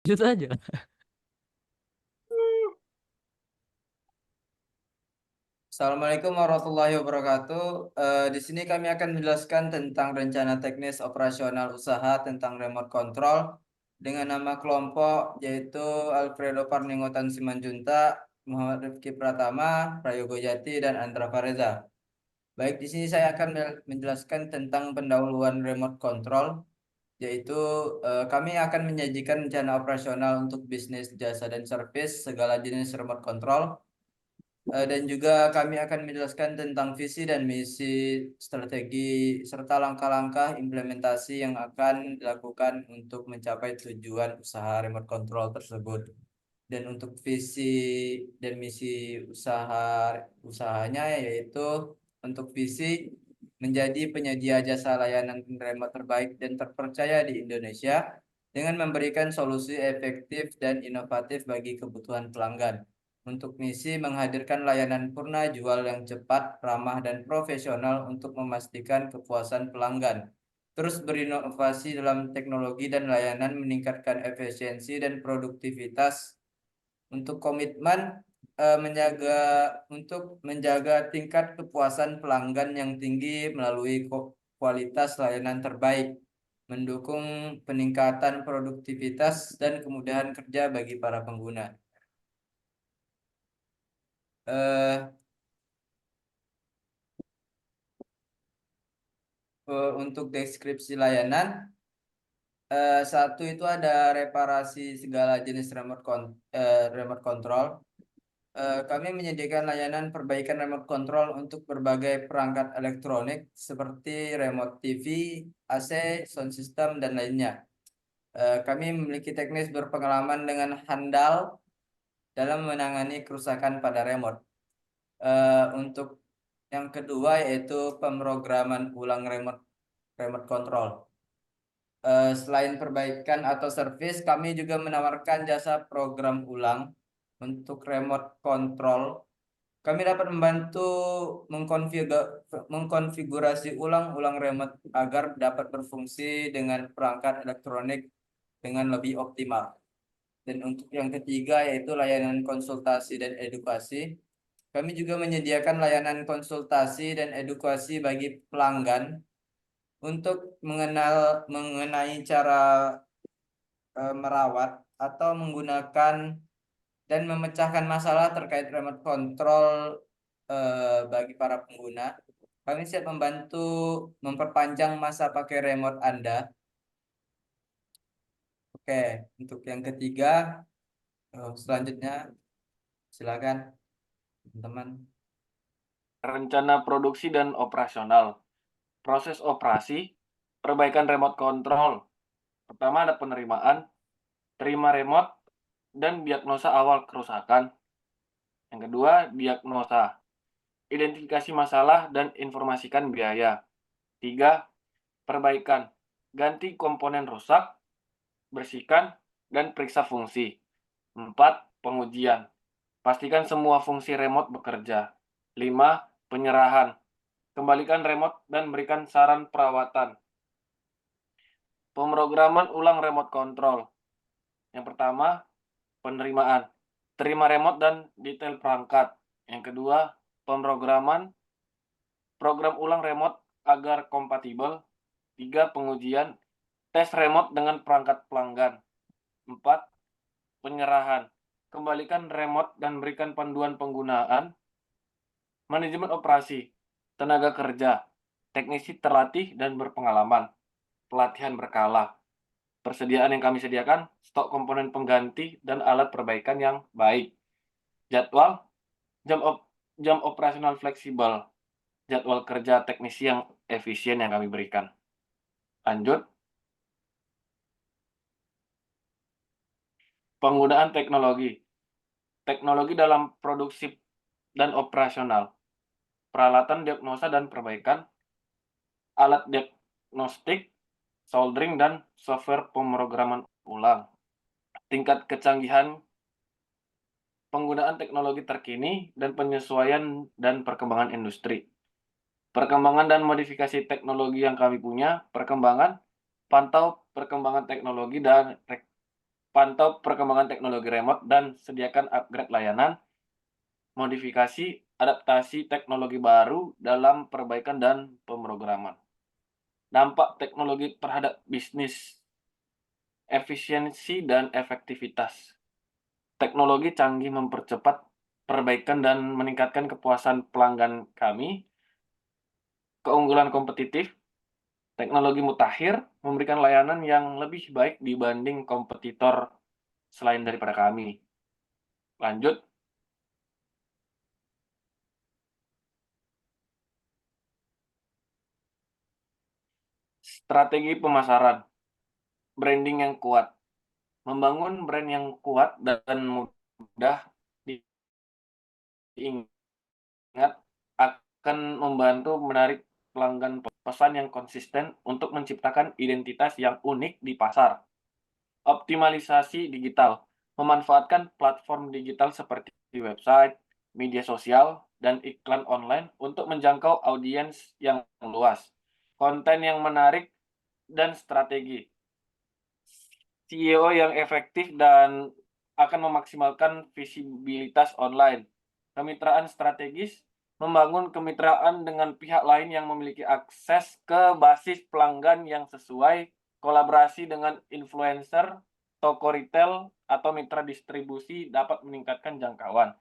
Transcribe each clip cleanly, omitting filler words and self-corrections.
Jujur aja. Assalamualaikum warahmatullahi wabarakatuh. Di sini kami akan menjelaskan tentang rencana teknis operasional usaha tentang remote control dengan nama kelompok yaitu Alfredo Parningotan Simanjunta, Muhammad Rifki Pratama, Prayogo Jati, dan Andra Fareza. Baik, di sini saya akan menjelaskan tentang pendahuluan remote control, yaitu kami akan menyajikan rencana operasional untuk bisnis, jasa, dan service segala jenis remote control. Dan juga kami akan menjelaskan tentang visi dan misi, strategi, serta langkah-langkah implementasi yang akan dilakukan untuk mencapai tujuan usaha remote control tersebut. Dan untuk visi dan misi usahanya yaitu untuk visi menjadi penyedia jasa layanan remote terbaik dan terpercaya di Indonesia dengan memberikan solusi efektif dan inovatif bagi kebutuhan pelanggan. Untuk misi menghadirkan layanan purna jual yang cepat, ramah, dan profesional untuk memastikan kepuasan pelanggan. Terus berinovasi dalam teknologi dan layanan, meningkatkan efisiensi dan produktivitas. Untuk komitmen menjaga untuk menjaga tingkat kepuasan pelanggan yang tinggi melalui kualitas layanan terbaik, mendukung peningkatan produktivitas dan kemudahan kerja bagi para pengguna. Eh, untuk deskripsi layanan, satu itu ada reparasi segala jenis remote control. Kami menyediakan layanan perbaikan remote control untuk berbagai perangkat elektronik seperti remote TV, AC, sound system, dan lainnya. Kami memiliki teknis berpengalaman dengan handal dalam menangani kerusakan pada remote. Untuk yang kedua yaitu pemrograman ulang remote control. Selain perbaikan atau servis, kami juga menawarkan jasa program ulang untuk remote control. Kami dapat membantu mengkonfigurasi ulang remote agar dapat berfungsi dengan perangkat elektronik dengan lebih optimal. Dan untuk yang ketiga yaitu layanan konsultasi dan edukasi. Kami juga menyediakan layanan konsultasi dan edukasi bagi pelanggan untuk mengenai cara merawat atau menggunakan dan memecahkan masalah terkait remote control bagi para pengguna. Kami siap membantu memperpanjang masa pakai remote Anda. Oke, untuk yang ketiga, selanjutnya silakan teman-teman. Rencana produksi dan operasional. Proses operasi, perbaikan remote control. Pertama ada penerimaan, terima remote, dan diagnosa awal kerusakan. Yang kedua, diagnosa, identifikasi masalah dan informasikan biaya. 3. Perbaikan, ganti komponen rusak, bersihkan, dan periksa fungsi. 4. Pengujian, pastikan semua fungsi remote bekerja. 5. Penyerahan, kembalikan remote dan berikan saran perawatan. Pemrograman ulang remote control. Yang pertama, penerimaan, terima remote dan detail perangkat. Yang kedua, pemrograman, program ulang remote agar kompatibel. 3. Pengujian, tes remote dengan perangkat pelanggan. 4. Penyerahan, kembalikan remote dan berikan panduan penggunaan. Manajemen operasi, tenaga kerja, teknisi terlatih dan berpengalaman, pelatihan berkala. Persediaan yang kami sediakan, stok komponen pengganti dan alat perbaikan yang baik. Jadwal, jam operasional fleksibel, jadwal kerja teknisi yang efisien yang kami berikan. Lanjut, penggunaan teknologi. Teknologi dalam produksi dan operasional, peralatan diagnosa dan perbaikan, alat diagnostik, soldering, dan software pemrograman ulang. Tingkat kecanggihan penggunaan teknologi terkini dan penyesuaian dan perkembangan industri. Perkembangan dan modifikasi teknologi yang kami punya, pantau perkembangan teknologi dan pantau perkembangan teknologi remote dan sediakan upgrade layanan, modifikasi, adaptasi teknologi baru dalam perbaikan dan pemrograman. Dampak teknologi terhadap bisnis, efisiensi dan efektivitas. Teknologi canggih mempercepat perbaikan dan meningkatkan kepuasan pelanggan kami. Keunggulan kompetitif, teknologi mutakhir memberikan layanan yang lebih baik dibanding kompetitor selain daripada kami. Lanjut, strategi pemasaran, branding yang kuat. Membangun brand yang kuat dan mudah diingat akan membantu menarik pelanggan. Pesan yang konsisten untuk menciptakan identitas yang unik di pasar. Optimalisasi digital, memanfaatkan platform digital seperti website, media sosial, dan iklan online untuk menjangkau audiens yang luas. Konten yang menarik dan strategi. CEO yang efektif dan akan memaksimalkan visibilitas online. Kemitraan strategis, membangun kemitraan dengan pihak lain yang memiliki akses ke basis pelanggan yang sesuai, kolaborasi dengan influencer, toko retail, atau mitra distribusi dapat meningkatkan jangkauan.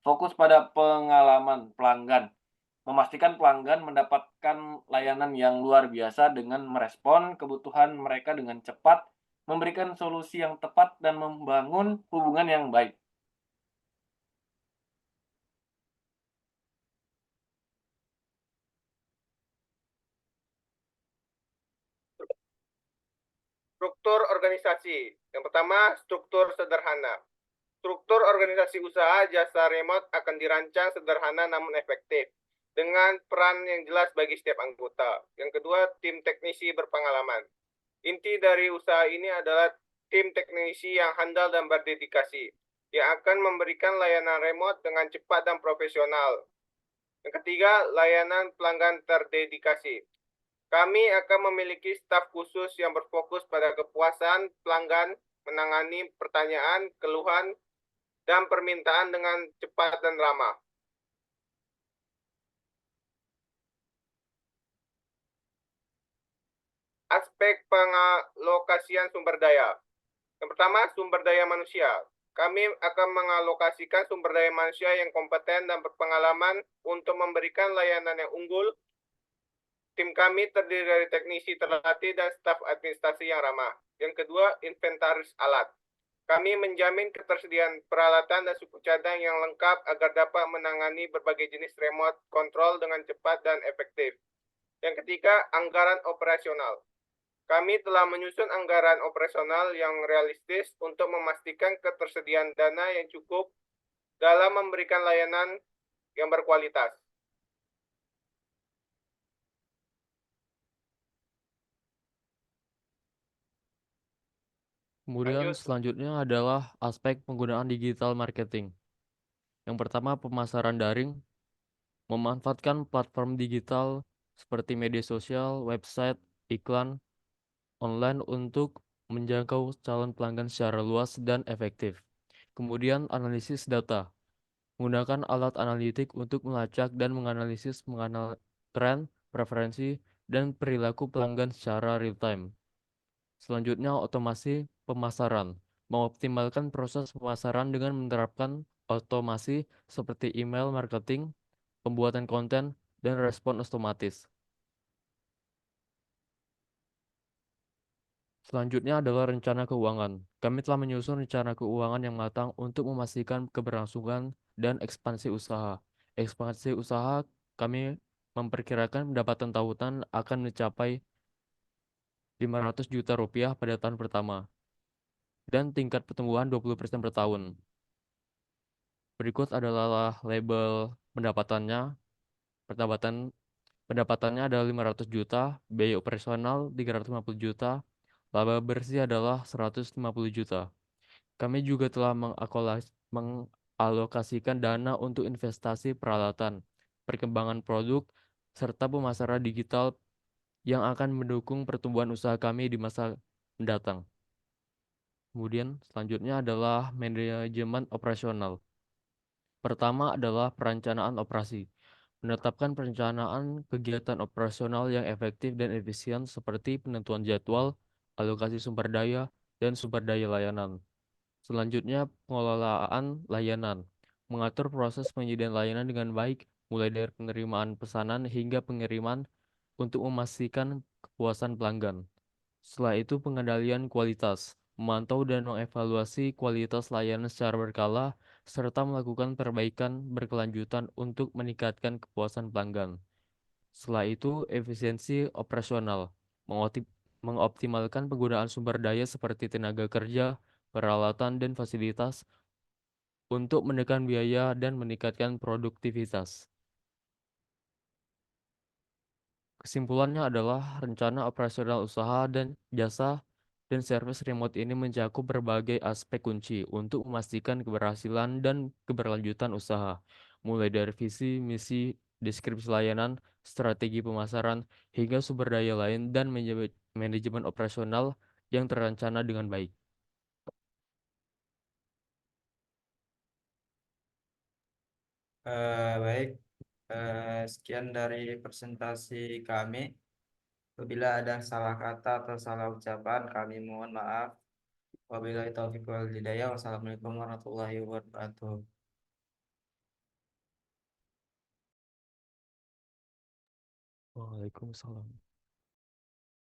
Fokus pada pengalaman pelanggan, memastikan pelanggan mendapatkan layanan yang luar biasa dengan merespon kebutuhan mereka dengan cepat, memberikan solusi yang tepat, dan membangun hubungan yang baik. Struktur organisasi. Yang pertama, struktur sederhana. Struktur organisasi usaha jasa remote akan dirancang sederhana namun efektif, dengan peran yang jelas bagi setiap anggota. Yang kedua, tim teknisi berpengalaman. Inti dari usaha ini adalah tim teknisi yang handal dan berdedikasi, yang akan memberikan layanan remote dengan cepat dan profesional. Yang ketiga, layanan pelanggan terdedikasi. Kami akan memiliki staf khusus yang berfokus pada kepuasan pelanggan, menangani pertanyaan, keluhan, dan permintaan dengan cepat dan ramah. Aspek pengalokasian sumber daya. Yang pertama, sumber daya manusia. Kami akan mengalokasikan sumber daya manusia yang kompeten dan berpengalaman untuk memberikan layanan yang unggul. Tim kami terdiri dari teknisi terlatih dan staf administrasi yang ramah. Yang kedua, inventaris alat. Kami menjamin ketersediaan peralatan dan suku cadang yang lengkap agar dapat menangani berbagai jenis remote control dengan cepat dan efektif. Yang ketiga, anggaran operasional. Kami telah menyusun anggaran operasional yang realistis untuk memastikan ketersediaan dana yang cukup dalam memberikan layanan yang berkualitas. Kemudian Lanjut. selanjutnya adalah aspek penggunaan digital marketing. Yang pertama, pemasaran daring, memanfaatkan platform digital seperti media sosial, website, iklan, online untuk menjangkau calon pelanggan secara luas dan efektif. Kemudian analisis data, menggunakan alat analitik untuk melacak dan menganalisis tren, preferensi, dan perilaku pelanggan secara real time. Selanjutnya, otomasi pemasaran. Mengoptimalkan proses pemasaran dengan menerapkan otomasi seperti email marketing, pembuatan konten, dan respon otomatis. Selanjutnya adalah rencana keuangan. Kami telah menyusun rencana keuangan yang matang untuk memastikan keberlangsungan dan ekspansi usaha. Ekspansi usaha kami memperkirakan pendapatan tahunan akan mencapai 500 juta rupiah pada tahun pertama dan tingkat pertumbuhan 20% per tahun. Berikut adalah label pendapatannya. Pendapatan Pendapatannya adalah 500 juta, biaya operasional 350 juta, laba bersih adalah 150 juta. Kami juga telah mengalokasikan dana untuk investasi peralatan, perkembangan produk, serta pemasaran digital yang akan mendukung pertumbuhan usaha kami di masa mendatang. Kemudian selanjutnya adalah manajemen operasional. Pertama adalah perencanaan operasi. Menetapkan perencanaan kegiatan operasional yang efektif dan efisien seperti penentuan jadwal, alokasi sumber daya, dan sumber daya layanan. Selanjutnya, pengelolaan layanan. Mengatur proses penyediaan layanan dengan baik, mulai dari penerimaan pesanan hingga pengiriman untuk memastikan kepuasan pelanggan. Setelah itu, pengendalian kualitas. Memantau dan mengevaluasi kualitas layanan secara berkala, serta melakukan perbaikan berkelanjutan untuk meningkatkan kepuasan pelanggan. Setelah itu, efisiensi operasional. Mengoptimalkan penggunaan sumber daya seperti tenaga kerja, peralatan, dan fasilitas untuk menekan biaya dan meningkatkan produktivitas. Kesimpulannya adalah rencana operasional usaha dan jasa dan servis remote ini mencakup berbagai aspek kunci untuk memastikan keberhasilan dan keberlanjutan usaha, mulai dari visi, misi, deskripsi layanan, strategi pemasaran, hingga sumber daya lain dan manajemen operasional yang terencana dengan baik. Baik, sekian dari presentasi kami. Apabila ada salah kata atau salah ucapan, kami mohon maaf. Wabillahi taufiq wal hidayah. Wassalamualaikum warahmatullahi wabarakatuh. Waalaikumsalam.